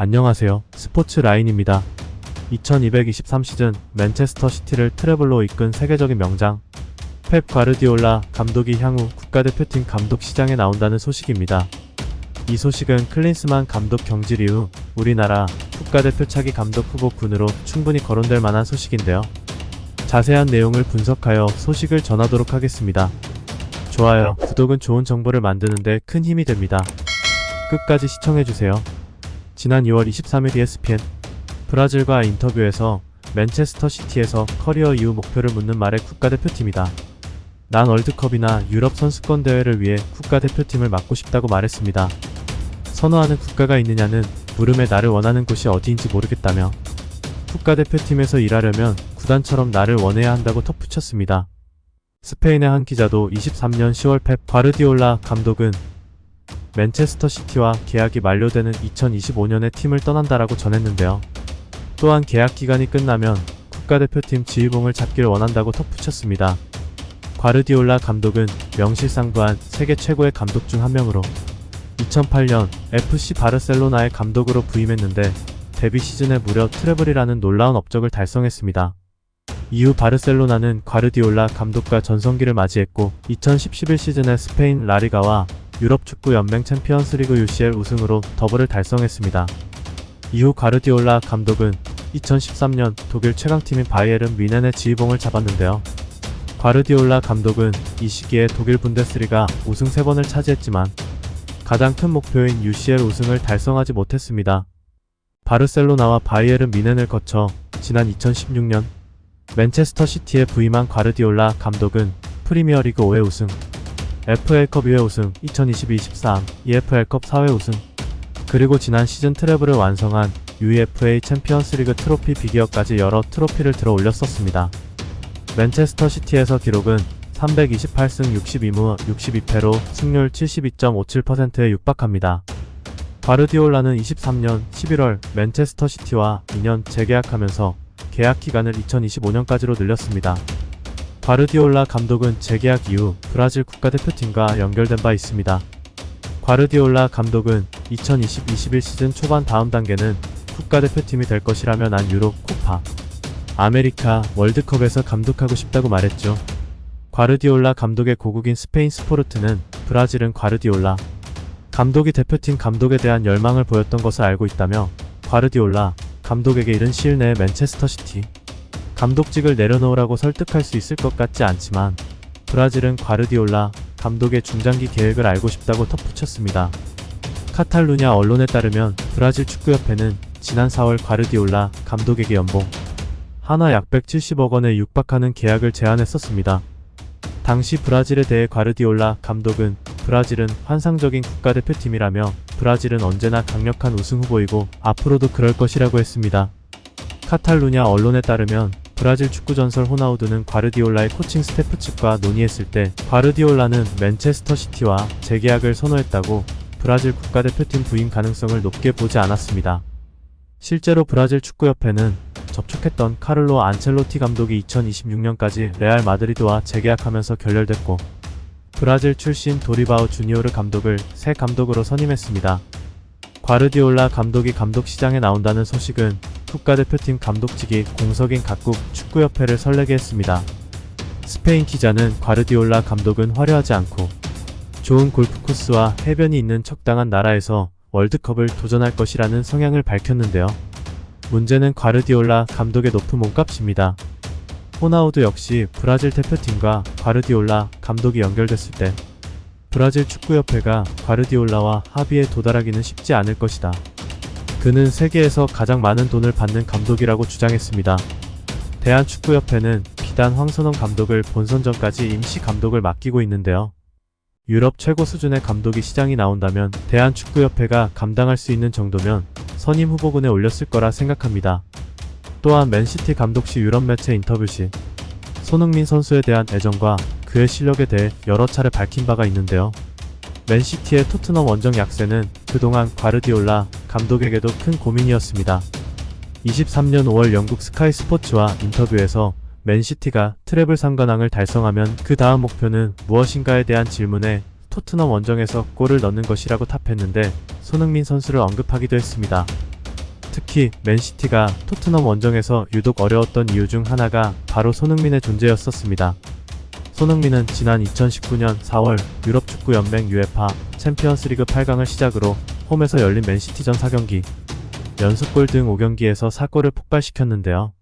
안녕하세요. 스포츠 라인입니다. 2223 시즌 맨체스터 시티를 트래블로 이끈 세계적인 명장 펩 과르디올라 감독이 향후 국가대표팀 감독 시장에 나온다는 소식입니다. 이 소식은 클린스만 감독 경질 이후 우리나라 국가대표 차기 감독 후보군으로 충분히 거론될 만한 소식인데요. 자세한 내용을 분석하여 소식을 전하도록 하겠습니다. 좋아요, 구독은 좋은 정보를 만드는 데 큰 힘이 됩니다. 끝까지 시청해주세요. 지난 2월 23일 ESPN 브라질과 인터뷰에서 맨체스터 시티에서 커리어 이후 목표를 묻는 말에 국가대표팀이다. 난 월드컵이나 유럽 선수권 대회를 위해 국가대표팀을 맡고 싶다고 말했습니다. 선호하는 국가가 있느냐는 물음에 나를 원하는 곳이 어디인지 모르겠다며 국가대표팀에서 일하려면 구단처럼 나를 원해야 한다고 덧붙였습니다. 스페인의 한 기자도 23년 10월 펩 과르디올라 감독은 맨체스터 시티와 계약이 만료되는 2025년에 팀을 떠난다라고 전했는데요. 또한 계약 기간이 끝나면 국가대표팀 지휘봉을 잡길 원한다고 덧붙였습니다. 과르디올라 감독은 명실상부한 세계 최고의 감독 중 한 명으로 2008년 FC 바르셀로나의 감독으로 부임했는데 데뷔 시즌에 무려 트래블이라는 놀라운 업적을 달성했습니다. 이후 바르셀로나는 과르디올라 감독과 전성기를 맞이했고 2010-11 시즌에 스페인 라리가와 유럽 축구 연맹 챔피언스리그 UCL 우승으로 더블을 달성했습니다. 이후 과르디올라 감독은 2013년 독일 최강팀인 바이에른 뮌헨의 지휘봉을 잡았는데요. 과르디올라 감독은 이 시기에 독일 분데스리가 우승 3번을 차지했지만 가장 큰 목표인 UCL 우승을 달성하지 못했습니다. 바르셀로나와 바이에른 뮌헨을 거쳐 지난 2016년 맨체스터 시티에 부임한 과르디올라 감독은 프리미어리그 5회 우승, FA컵 2회 우승, 2022-23 EFL컵 4회 우승, 그리고 지난 시즌 트래블을 완성한 UEFA 챔피언스리그 트로피 비기어까지 여러 트로피를 들어 올렸었습니다. 맨체스터 시티에서 기록은 328승 62무 62패로 승률 72.57%에 육박합니다. 과르디올라는 23년 11월 맨체스터 시티와 2년 재계약하면서 계약 기간을 2025년까지로 늘렸습니다. 과르디올라 감독은 재계약 이후 브라질 국가대표팀과 연결된 바 있습니다. 과르디올라 감독은 2020-21 시즌 초반 다음 단계는 국가대표팀이 될 것이라며 난 유럽, 코파 아메리카, 월드컵에서 감독하고 싶다고 말했죠. 과르디올라 감독의 고국인 스페인 스포르트는 브라질은 과르디올라 감독이 대표팀 감독에 대한 열망을 보였던 것을 알고 있다며 과르디올라 감독에게 이른 시일 내에 맨체스터 시티 감독직을 내려놓으라고 설득할 수 있을 것 같지 않지만 브라질은 과르디올라 감독의 중장기 계획을 알고 싶다고 덧붙였습니다. 카탈루냐 언론에 따르면 브라질 축구협회는 지난 4월 과르디올라 감독에게 연봉 하나 약 170억 원에 육박하는 계약을 제안했었습니다. 당시 브라질에 대해 과르디올라 감독은 브라질은 환상적인 국가대표팀이라며 브라질은 언제나 강력한 우승 후보이고 앞으로도 그럴 것이라고 했습니다. 카탈루냐 언론에 따르면 브라질 축구 전설 호나우두는 과르디올라의 코칭 스태프 측과 논의했을 때 과르디올라는 맨체스터 시티와 재계약을 선호했다고 브라질 국가대표팀 부임 가능성을 높게 보지 않았습니다. 실제로 브라질 축구협회는 접촉했던 카를로 안첼로티 감독이 2026년까지 레알 마드리드와 재계약하면서 결렬됐고 브라질 출신 도리바오 주니오르 감독을 새 감독으로 선임했습니다. 과르디올라 감독이 감독 시장에 나온다는 소식은 국가대표팀 감독직이 공석인 각국 축구협회를 설레게 했습니다. 스페인 기자는 과르디올라 감독은 화려하지 않고 좋은 골프 코스와 해변이 있는 적당한 나라에서 월드컵을 도전할 것이라는 성향을 밝혔는데요. 문제는 과르디올라 감독의 높은 몸값입니다. 호나우두 역시 브라질 대표팀과 과르디올라 감독이 연결됐을 때 브라질 축구협회가 과르디올라와 합의에 도달하기는 쉽지 않을 것이다. 그는 세계에서 가장 많은 돈을 받는 감독이라고 주장했습니다. 대한축구협회는 비단 황선홍 감독을 본선전까지 임시 감독을 맡기고 있는데요. 유럽 최고 수준의 감독이 시장이 나온다면 대한축구협회가 감당할 수 있는 정도면 선임 후보군에 올렸을 거라 생각합니다. 또한 맨시티 감독 시 유럽 매체 인터뷰 시 손흥민 선수에 대한 애정과 그의 실력에 대해 여러 차례 밝힌 바가 있는데요. 맨시티의 토트넘 원정 약세는 그동안 과르디올라 감독에게도 큰 고민이었습니다. 23년 5월 영국 스카이 스포츠와 인터뷰에서 맨시티가 트래블 3관왕을 달성하면 그 다음 목표는 무엇인가에 대한 질문에 토트넘 원정에서 골을 넣는 것이라고 답했는데 손흥민 선수를 언급하기도 했습니다. 특히 맨시티가 토트넘 원정에서 유독 어려웠던 이유 중 하나가 바로 손흥민의 존재였었습니다. 손흥민은 지난 2019년 4월 유럽축구연맹 UEFA 챔피언스리그 8강을 시작으로 홈에서 열린 맨시티전 4경기, 연속골 등 5경기에서 4골을 폭발시켰는데요.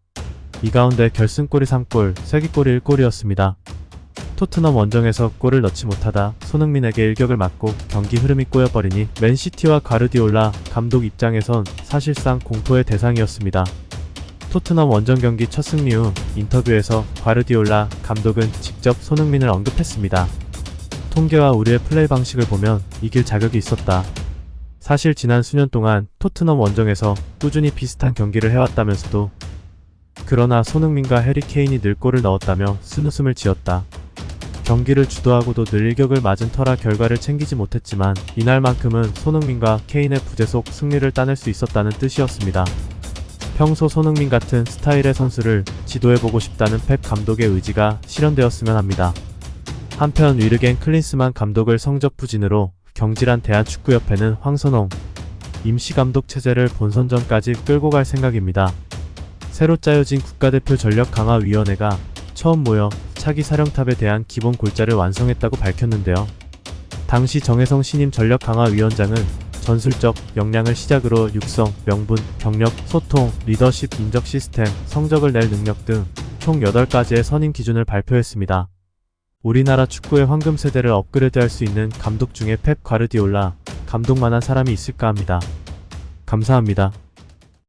이 가운데 결승골이 3골, 쐐기골이 1골이었습니다. 토트넘 원정에서 골을 넣지 못하다 손흥민에게 일격을 맞고 경기 흐름이 꼬여버리니 맨시티와 가르디올라 감독 입장에선 사실상 공포의 대상이었습니다. 토트넘 원정 경기 첫 승리 후 인터뷰에서 가르디올라 감독은 직접 손흥민을 언급했습니다. 통계와 우리의 플레이 방식을 보면 이길 자격이 있었다. 사실 지난 수년 동안 토트넘 원정에서 꾸준히 비슷한 경기를 해왔다면서도, 그러나 손흥민과 해리 케인이 늘 골을 넣었다며 쓴웃음을 지었다. 경기를 주도하고도 늘 일격을 맞은 터라 결과를 챙기지 못했지만 이날만큼은 손흥민과 케인의 부재 속 승리를 따낼 수 있었다는 뜻이었습니다. 평소 손흥민 같은 스타일의 선수를 지도해보고 싶다는 펩 감독의 의지가 실현되었으면 합니다. 한편 위르겐 클린스만 감독을 성적 부진으로 경질한 대한축구협회는 황선홍 임시감독 체제를 본선전까지 끌고 갈 생각입니다. 새로 짜여진 국가대표 전력강화위원회가 처음 모여 차기 사령탑에 대한 기본 골자를 완성했다고 밝혔는데요. 당시 정혜성 신임 전력강화위원장은 전술적 역량을 시작으로 육성, 명분, 경력, 소통, 리더십, 인적 시스템, 성적을 낼 능력 등 총 8가지의 선임 기준을 발표했습니다. 우리나라 축구의 황금 세대를 업그레이드할 수 있는 감독 중에 펩 가르디올라 감독만한 사람이 있을까 합니다. 감사합니다.